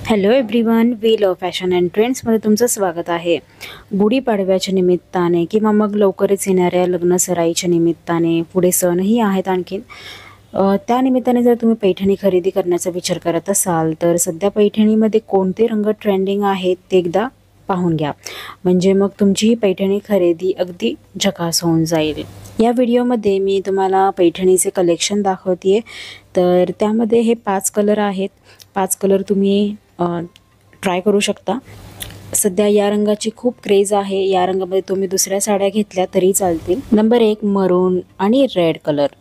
Hello everyone, we love fashion and ट्रेंड्समध्ये तुमचं स्वागत आहे। गुढीपाडव्याच्या निमित्ताने किंवा मग लवकरच येणाऱ्या लग्न सराईच्या निमित्ताने पुढे सणही आहेत आणखीन त्या निमित्ताने जर तुम्ही पैठणी खरेदी करण्याचा विचार करत असाल तर सध्या पैठणीमध्ये कोणते रंग ट्रेंडिंग आहेत ते एकदा पाहून घ्या, म्हणजे मग तुमची ही पैठणी खरेदी अगदी झकास होऊन जाईल। या व्हिडिओमध्ये मी तुम्हाला पैठणीचे कलेक्शन दाखवते, तर त्यामध्ये हे 5 कलर आहेत। 5 कलर तुम्ही ट्राय करू शकता। सध्या या रंगाची खूप क्रेज आहे। या रंगामध्ये तुम्ही दुसऱ्या साड्या घेतल्या तरी चालतील। नंबर 1 मरून आणि रेड कलर।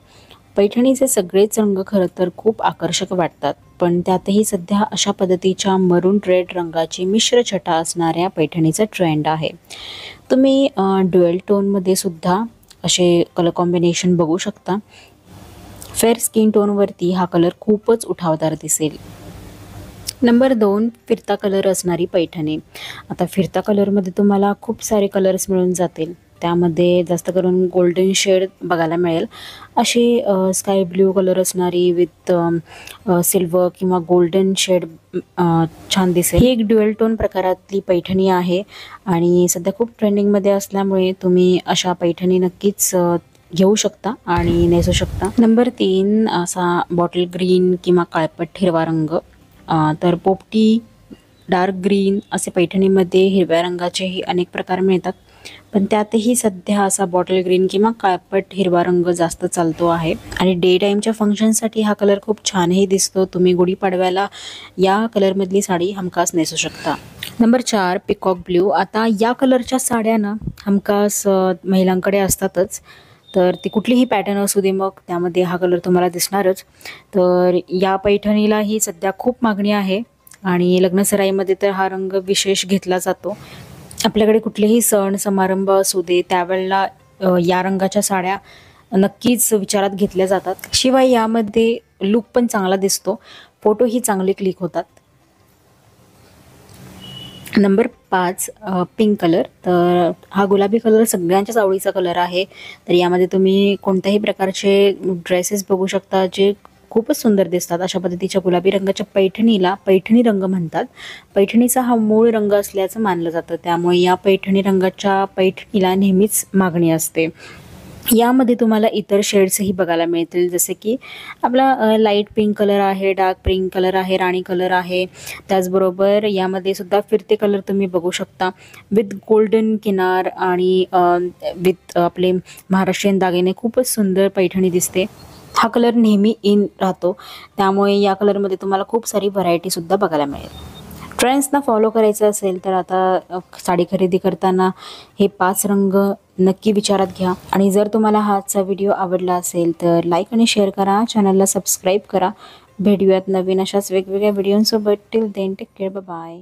पैठणीचे सगळेच रंग खरं तर खूप आकर्षक वाटतात, पण त्यातही सध्या अशा पद्धतीच्या मरून रेड रंगाची मिश्र छटा असणाऱ्या पैठणीचा ट्रेंड आहे। तुम्ही ड्युअल टोनमध्ये सुद्धा असे कलर कॉम्बिनेशन बघू शकता। फेअर स्किन टोनवरती हा कलर खूपच उठावदार दिसेल। नंबर 2 फिरता कलर असणारी पैठणी। आता फिरता कलरमध्ये तुम्हाला खूप सारे कलर्स मिळून जातील। त्यामध्ये जास्त करून गोल्डन शेड बघायला मिळेल। अशी स्काय ब्ल्यू कलर असणारी विथ सिल्वर किंवा गोल्डन शेड छान दिसेल। ही एक ड्युअल टोन प्रकारातली पैठणी आहे आणि सध्या खूप ट्रेंडिंगमध्ये असल्यामुळे तुम्ही अशा पैठणी नक्कीच घेऊ शकता आणि नेसू शकता। नंबर 3 असा बॉटल ग्रीन किंवा काळपट हिरवा रंग। तर पोपटी, डार्क ग्रीन असे पैठणीमध्ये हिरव्या रंगाचेही अनेक प्रकार मिळतात, पण त्यातही सध्या असा बॉटल ग्रीन किंवा काळपट हिरवा रंग जास्त चालतो आहे आणि डे टाईमच्या फंक्शनसाठी हा कलर खूप छानही दिसतो। तुम्ही गुढीपाडव्याला या कलरमधली साडी हमखास नेसू शकता। Number 4 peacock blue. आता या कलरच्या साड्या ना हमखास महिलांकडे असतातच, तर ती कुठलीही पॅटर्न असू दे मग त्यामध्ये हा कलर तुम्हाला दिसणारच। तर या पैठणीलाही सध्या खूप मागणी आहे आणि लग्नसराईमध्ये तर हा रंग विशेष घेतला जातो। आपल्याकडे कुठलेही सण समारंभ असू दे त्यावेळेला या रंगाच्या साड्या नक्कीच विचारात घेतल्या जातात। शिवाय यामध्ये लुक पण चांगला दिसतो, फोटोही चांगले क्लिक होतात। Number 5 pink colour. तर हा गुलाबी कलर सगळ्यांच्याच आवडीचा कलर आहे। तर यामध्ये तुम्ही कोणत्याही प्रकारचे ड्रेसेस बघू शकता जे खूपच सुंदर दिसतात। अशा पद्धतीच्या गुलाबी रंगाच्या पैठणीला पैठणी रंग म्हणतात। पैठणीचा हा मूळ रंग असल्याचं मानलं जातं, त्यामुळे या पैठणी रंगाच्या पैठणीला नेहमीच मागणी असते। यामध्ये तुम्हाला इतर शेड्सही बघायला मिळतील, जसे की आपला लाईट पिंक कलर आहे, डार्क पिंक कलर आहे, राणी कलर आहे। त्याचबरोबर यामध्ये सुद्धा फिरते कलर तुम्ही बघू शकता विथ गोल्डन किनार आणि विथ आपले महाराष्ट्रीयन दागिने। खूपच सुंदर पैठणी दिसते। हा कलर नेहमी इन राहतो, त्यामुळे या कलरमध्ये तुम्हाला खूप सारी व्हरायटीसुद्धा बघायला मिळेल। ट्रेंड्सना फॉलो करायचं असेल तर आता साडी खरेदी करताना हे 5 रंग नक्की विचारात घ्या। आणि जर तुम्हाला हा आजचा व्हिडिओ आवडला असेल तर लाईक आणि शेअर करा, चॅनलला सबस्क्राईब करा। भेटूयात नवीन अशाच वेगवेगळ्या व्हिडिओंसोबत। Till then take care, bye bye.